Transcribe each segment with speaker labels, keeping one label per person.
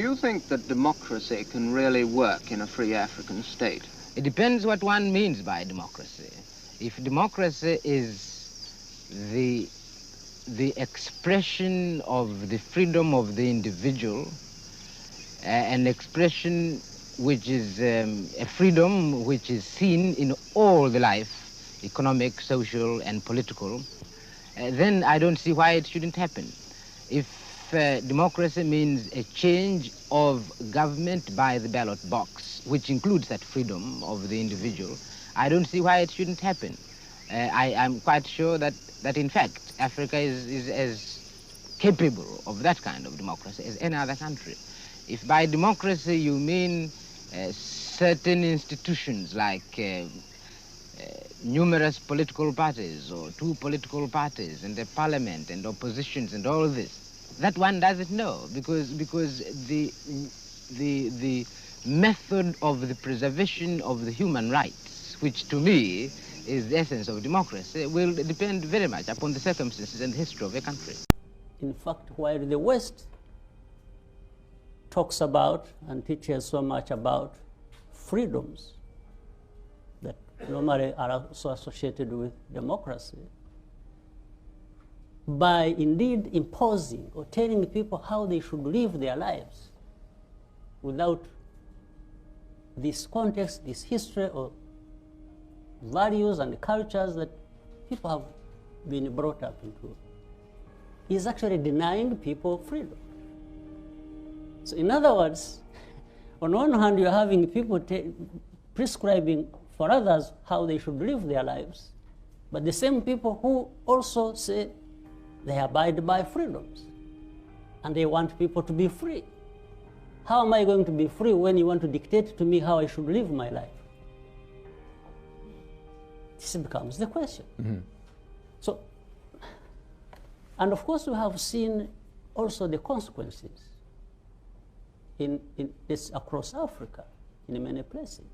Speaker 1: Do you think that democracy can really work in a free African state?
Speaker 2: It depends what one means by democracy. If democracy is the expression of the freedom of the individual, an expression which is a freedom which is seen in all the life, economic, social, and political, then I don't see why it shouldn't happen. If democracy means a change of government by the ballot box, which includes that freedom of the individual, I don't see why it shouldn't happen. I'm quite sure that in fact, Africa is as capable of that kind of democracy as any other country. If by democracy you mean certain institutions like numerous political parties or two political parties and a parliament and oppositions and all this, that one doesn't know, because the method of the preservation of the human rights, which to me is the essence of democracy, will depend very much upon the circumstances and the history of a country.
Speaker 3: In fact, while the West talks about and teaches so much about freedoms that normally are also associated with democracy, by indeed imposing or telling people how they should live their lives without this context, this history or values and cultures that people have been brought up into, is actually denying people freedom. So in other words, on one hand, you're having people prescribing for others how they should live their lives, but the same people who also say they abide by freedoms and they want people to be free. How am I going to be free when you want to dictate to me how I should live my life? This becomes the question. Mm-hmm. So, and of course we have seen also the consequences in this across Africa in many places.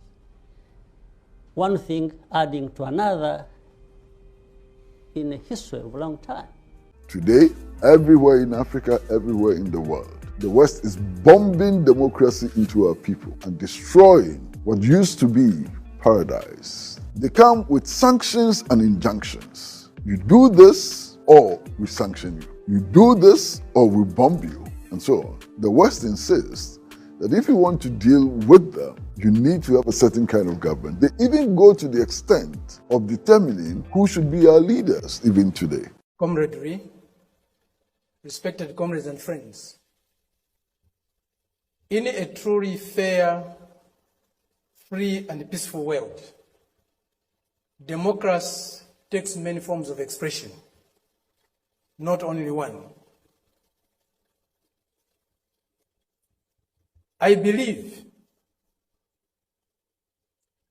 Speaker 3: One thing adding to another in a history of a long time.
Speaker 4: Today, everywhere in Africa, everywhere in the world, the West is bombing democracy into our people and destroying what used to be paradise. They come with sanctions and injunctions. You do this or we sanction you. You do this or we bomb you, and so on. The West insists that if you want to deal with them, you need to have a certain kind of government. They even go to the extent of determining who should be our leaders even today.
Speaker 5: Comradely, respected comrades and friends, in a truly fair, free and peaceful world, democracy takes many forms of expression, not only one. I believe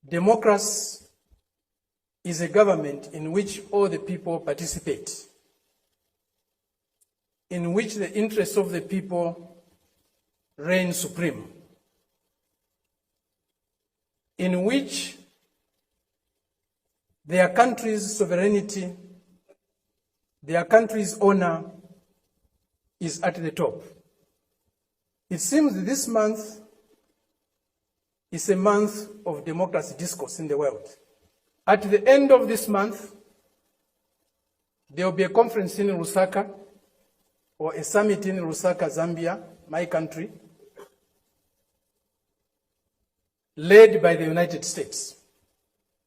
Speaker 5: democracy is a government in which all the people participate, in which the interests of the people reign supreme, in which their country's sovereignty, their country's honor is at the top. It seems this month is a month of democracy discourse in the world. At the end of this month, there will be a conference in Lusaka, or a summit in Lusaka, Zambia, my country, led by the United States.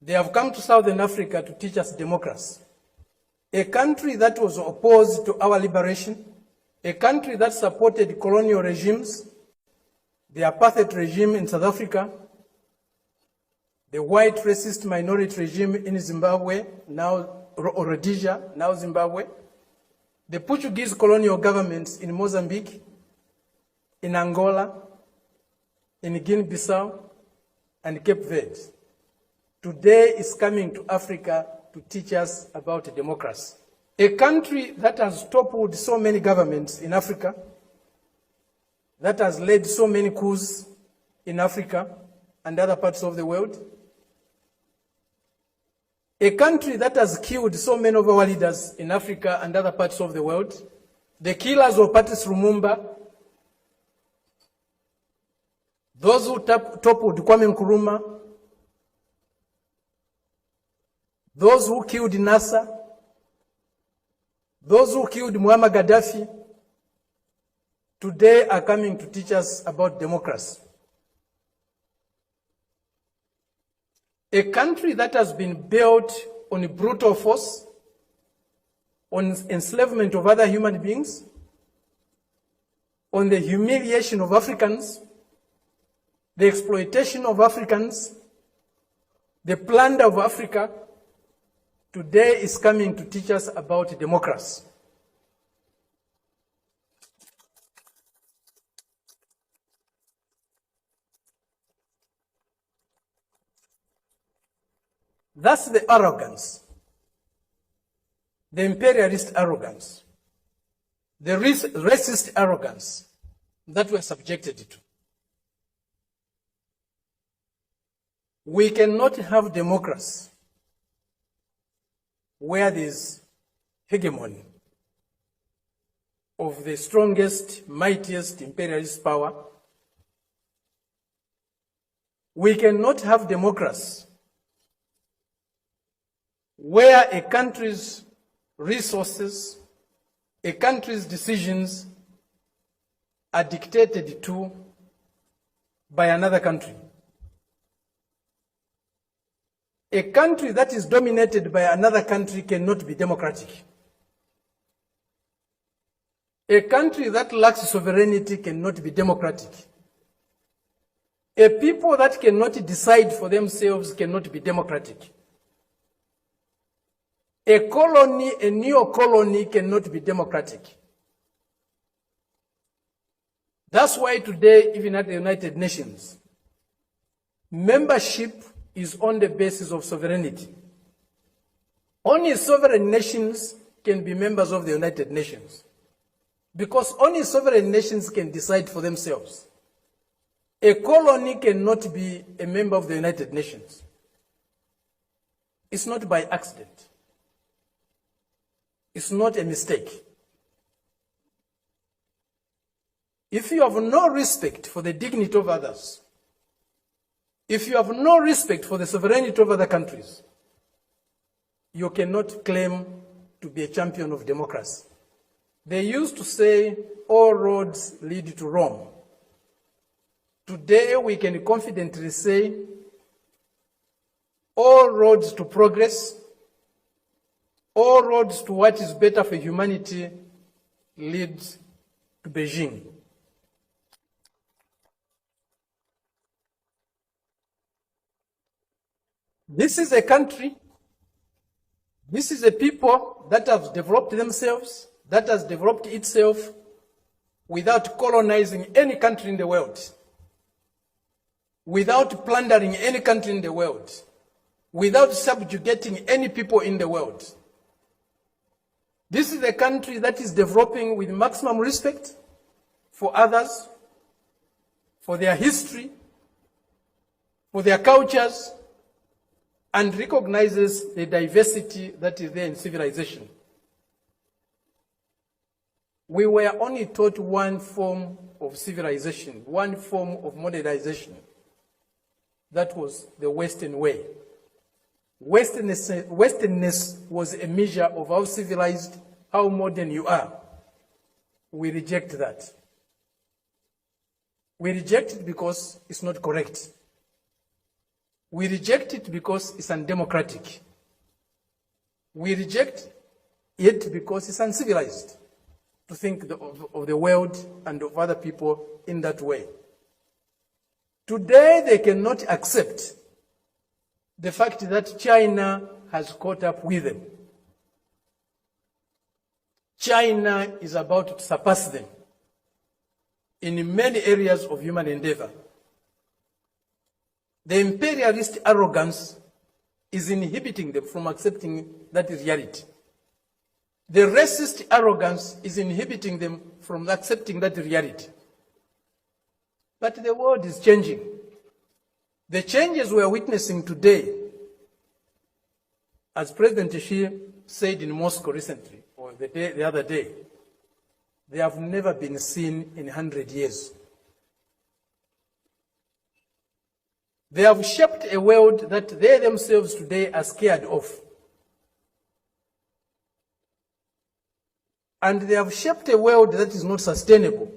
Speaker 5: They have come to Southern Africa to teach us democracy. A country that was opposed to our liberation, a country that supported colonial regimes, the apartheid regime in South Africa, the white racist minority regime in Zimbabwe, now Rhodesia, now Zimbabwe, the Portuguese colonial governments in Mozambique, in Angola, in Guinea-Bissau, and Cape Verde. Today is coming to Africa to teach us about democracy. A country that has toppled so many governments in Africa, that has led so many coups in Africa and other parts of the world. A country that has killed so many of our leaders in Africa and other parts of the world. The killers of Patrice Lumumba, those who toppled Kwame Nkrumah, those who killed Nasser, those who killed Muammar Gaddafi, today are coming to teach us about democracy. A country that has been built on brutal force, on enslavement of other human beings, on the humiliation of Africans, the exploitation of Africans, the plunder of Africa, today is coming to teach us about democracy. That's the arrogance, the imperialist arrogance, the racist arrogance that we're subjected to. We cannot have democracy where there's hegemony of the strongest, mightiest imperialist power. We cannot have democracy where a country's resources, a country's decisions are dictated to by another country. A country that is dominated by another country cannot be democratic. A country that lacks sovereignty cannot be democratic. A people that cannot decide for themselves cannot be democratic. A colony, a neo-colony cannot be democratic. That's why today, even at the United Nations, membership is on the basis of sovereignty. Only sovereign nations can be members of the United Nations, because only sovereign nations can decide for themselves. A colony cannot be a member of the United Nations. It's not by accident. It's not a mistake. If you have no respect for the dignity of others, if you have no respect for the sovereignty of other countries, you cannot claim to be a champion of democracy. They used to say, all roads lead to Rome. Today, we can confidently say, all roads to progress, all roads to what is better for humanity lead to Beijing. This is a country, this is a people that have developed themselves, that has developed itself without colonizing any country in the world, without plundering any country in the world, without subjugating any people in the world. This is a country that is developing with maximum respect for others, for their history, for their cultures, and recognizes the diversity that is there in civilization. We were only taught one form of civilization, one form of modernization. That was the Western way. Westernness was a measure of how civilized, how modern you are. We reject that. We reject it because it's not correct. We reject it because it's undemocratic. We reject it because it's uncivilized to think of the world and of other people in that way. Today, they cannot accept the fact that China has caught up with them. China is about to surpass them in many areas of human endeavor. The imperialist arrogance is inhibiting them from accepting that reality. The racist arrogance is inhibiting them from accepting that reality. But the world is changing. The changes we are witnessing today, as President Xi said in Moscow recently, or the other day, they have never been seen in 100 years. They have shaped a world that they themselves today are scared of. And they have shaped a world that is not sustainable.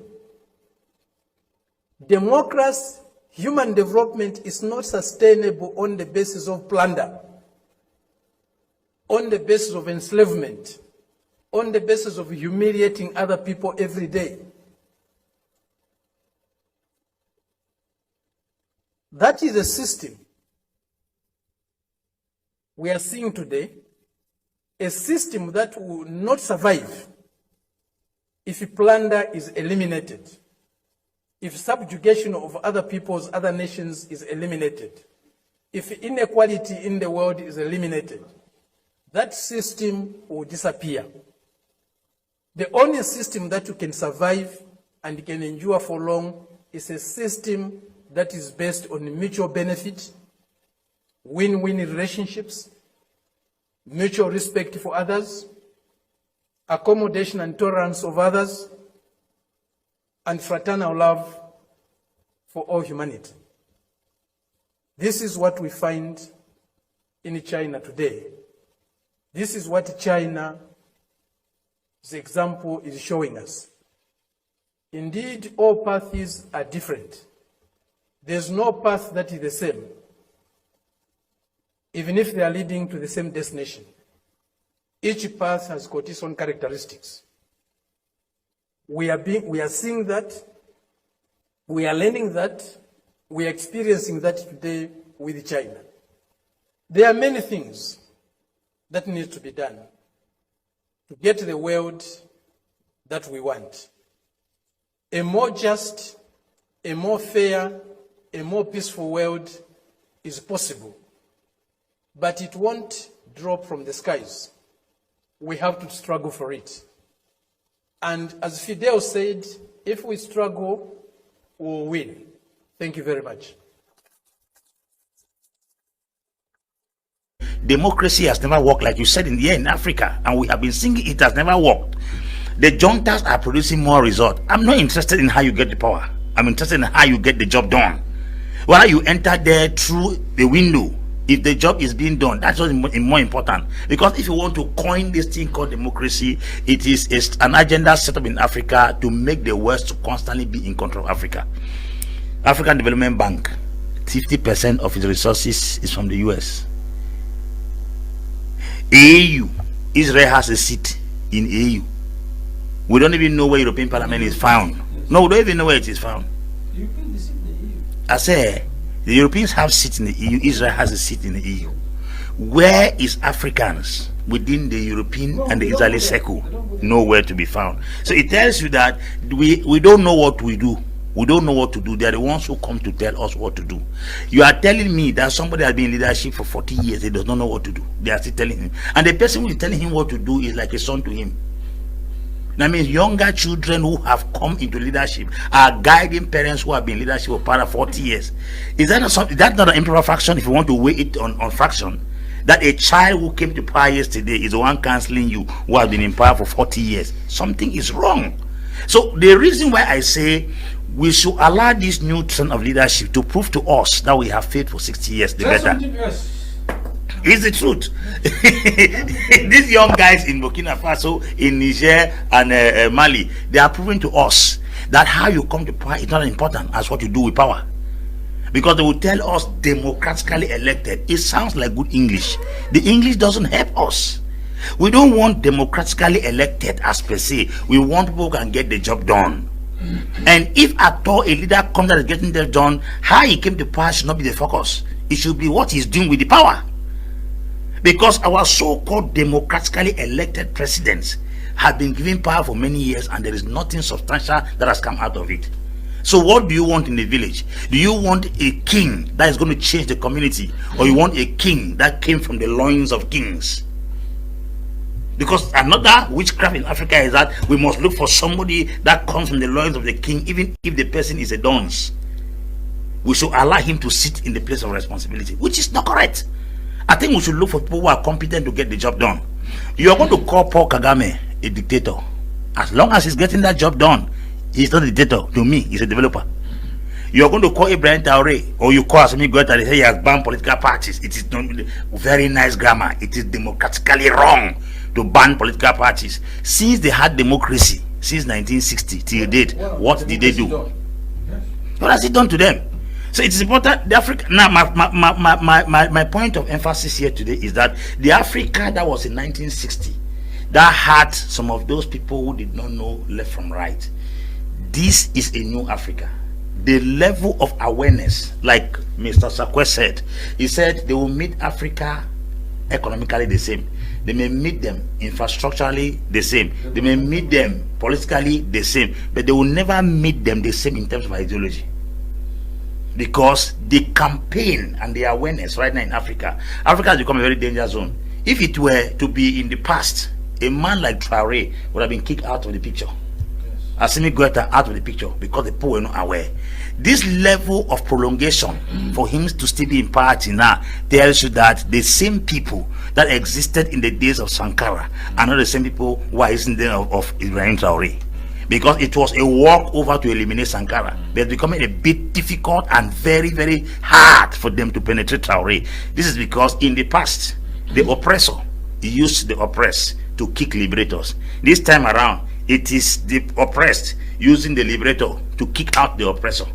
Speaker 5: Democracy, human development is not sustainable on the basis of plunder, on the basis of enslavement, on the basis of humiliating other people every day. That is a system we are seeing today, a system that will not survive if plunder is eliminated, if subjugation of other peoples, other nations is eliminated, if inequality in the world is eliminated. That system will disappear. The only system that you can survive and can endure for long is a system that is based on mutual benefit, win-win relationships, mutual respect for others, accommodation and tolerance of others, and fraternal love for all humanity. This is what we find in China today. This is what China's example is showing us. Indeed, all paths are different. There's no path that is the same, even if they are leading to the same destination. Each path has got its own characteristics. We are seeing that, we are learning that, we are experiencing that today with China. There are many things that need to be done to get the world that we want. A more just, a more fair, a more peaceful world is possible, but it won't drop from the skies. We have to struggle for it. And as Fidel said, if we struggle, we'll win. Thank you very much.
Speaker 6: Democracy has never worked, like you said, here in Africa, and we have been singing it has never worked. The juntas are producing more results. I'm not interested in how you get the power. I'm interested in how you get the job done. Whether you enter there through the window, if the job is being done, that's what's more important. Because if you want to coin this thing called democracy, it is an agenda set up in Africa to make the West to constantly be in control of Africa. African Development Bank, 50% of its resources is from the US. AU, Israel has a seat in AU. We don't even know where European Parliament is found. No, we don't even know where it is found. I say the Europeans have seats in the EU. Israel has a seat in the EU. Where is Africans within the European and the Israeli circle? Nowhere to be found. So it tells you that we don't know what we do. We don't know what to do. They are the ones who come to tell us what to do. You are telling me that somebody has been in leadership for 40 years, he does not know what to do. They are still telling him. And the person who is telling him what to do is like a son to him. That means younger children who have come into leadership are guiding parents who have been in leadership for para 40 years. Is that not an improper fraction if you want to weigh it on fraction? That a child who came to power yesterday is the one counseling you who has been in power for 40 years. Something is wrong. So the reason why I say we should allow this new trend of leadership to prove to us that we have failed for 60 years, the better. It's the truth. These young guys in Burkina Faso, in Niger and Mali, they are proving to us that how you come to power is not as important as what you do with power. Because they will tell us democratically elected. It sounds like good English. The English doesn't help us. We don't want democratically elected as per se. We want people who can get the job done. And if at all a leader comes that is getting the job done, how he came to power should not be the focus. It should be what he's doing with the power. Because our so-called democratically elected presidents have been given power for many years and there is nothing substantial that has come out of it. So what do you want in the village? Do you want a king that is going to change the community, or you want a king that came from the loins of kings? Because another witchcraft in Africa is that we must look for somebody that comes from the loins of the king, even if the person is a dunce. We should allow him to sit in the place of responsibility, which is not correct. I think we should look for people who are competent to get the job done. You are going to call Paul Kagame a dictator. As long as he's getting that job done, he's not a dictator. To me, he's a developer. You're going to call Ibrahim Traoré, or you call Assimi Goïta, they say he has banned political parties. It is not very nice grammar. It is democratically wrong to ban political parties. Since they had democracy, since 1960 till date, what did they do? What has it done to them? So it is important. The Africa now, my point of emphasis here today is that the Africa that was in 1960, that had some of those people who did not know left from right. This is a new Africa. The level of awareness, like Mr. Sakwe said, he said they will meet Africa economically the same. They may meet them infrastructurally the same. They may meet them politically the same, but they will never meet them the same in terms of ideology. Because the campaign and the awareness right now in Africa has become a very dangerous zone. If it were to be in the past, a man like Traoré would have been kicked out of the picture. Assimi Goïta out of the picture because the people were not aware. This level of prolongation for him to still be in power now tells you that the same people that existed in the days of Sankara are not the same people who are in there of Ibrahim Traoré. Because it was a walkover to eliminate Sankara. But it's becoming a bit difficult and very, very hard for them to penetrate Traoré. This is because in the past, the oppressor used the oppressed to kick liberators. This time around, it is the oppressed using the liberator to kick out the oppressor.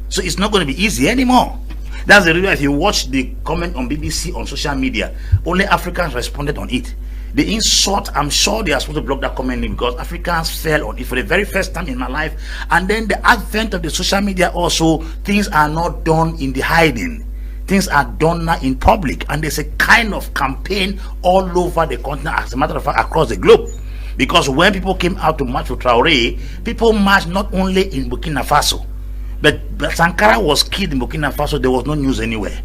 Speaker 6: So it's not going to be easy anymore. That's the reason if you watch the comment on BBC on social media, only Africans responded on it. The insult, I'm sure they are supposed to block that comment because Africans fell on it for the very first time in my life. And then the advent of the social media also, things are not done in the hiding. Things are done now in public, and there's a kind of campaign all over the continent, as a matter of fact across the globe. Because when people came out to march for Traoré, people marched not only in Burkina Faso, but Sankara was killed in Burkina Faso, there was no news anywhere.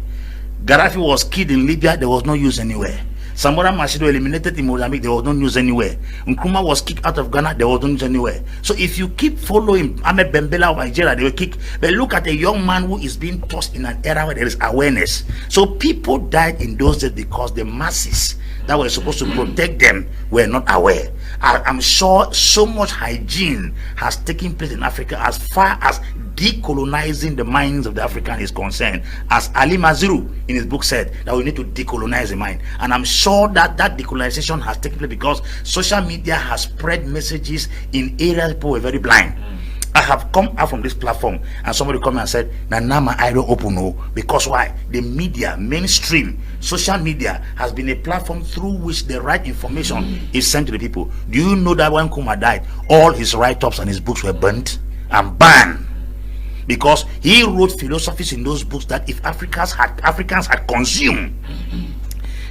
Speaker 6: Gaddafi was killed in Libya, there was no news anywhere. Samora Machel eliminated in Mozambique, there was no news anywhere. Nkrumah was kicked out of Ghana, there was no news anywhere. So if you keep following Ahmed Bembela of Nigeria, they will kick. But look at a young man who is being tossed in an era where there is awareness. So people died in those days because the masses that were supposed to protect them were not aware. I'm sure so much hygiene has taken place in Africa as far as decolonizing the minds of the African is concerned. As Ali Mazrou in his book said, that we need to decolonize the mind. And I'm sure that that decolonization has taken place because social media has spread messages in areas people were very blind. I have come out from this platform and somebody come and said, Nanama, I don't open no. Because why? The media, mainstream, social media has been a platform through which the right information is sent to the people. Do you know that when Nkrumah died, all his write-ups and his books were burnt and banned? Because he wrote philosophies in those books that if Africans had consumed,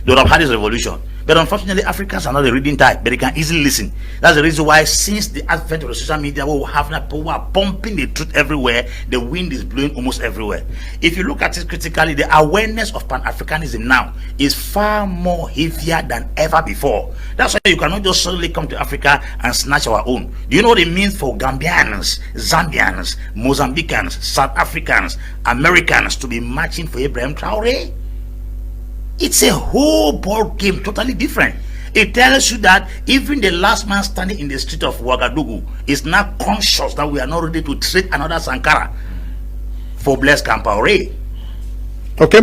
Speaker 6: they would have had this revolution. But unfortunately, Africans are not the reading type, but they can easily listen. That's the reason why, since the advent of the social media, we have people who are pumping the truth everywhere, the wind is blowing almost everywhere. If you look at it critically, the awareness of Pan-Africanism now is far more heavier than ever before. That's why you cannot just suddenly come to Africa and snatch our own. Do you know what it means for Gambians, Zambians, Mozambicans, South Africans, Americans to be marching for Ibrahim Traoré? It's a whole ball game, totally different. It tells you that even the last man standing in the street of Ouagadougou is now conscious that we are not ready to treat another Sankara for Blaise Compaoré.
Speaker 7: Okay.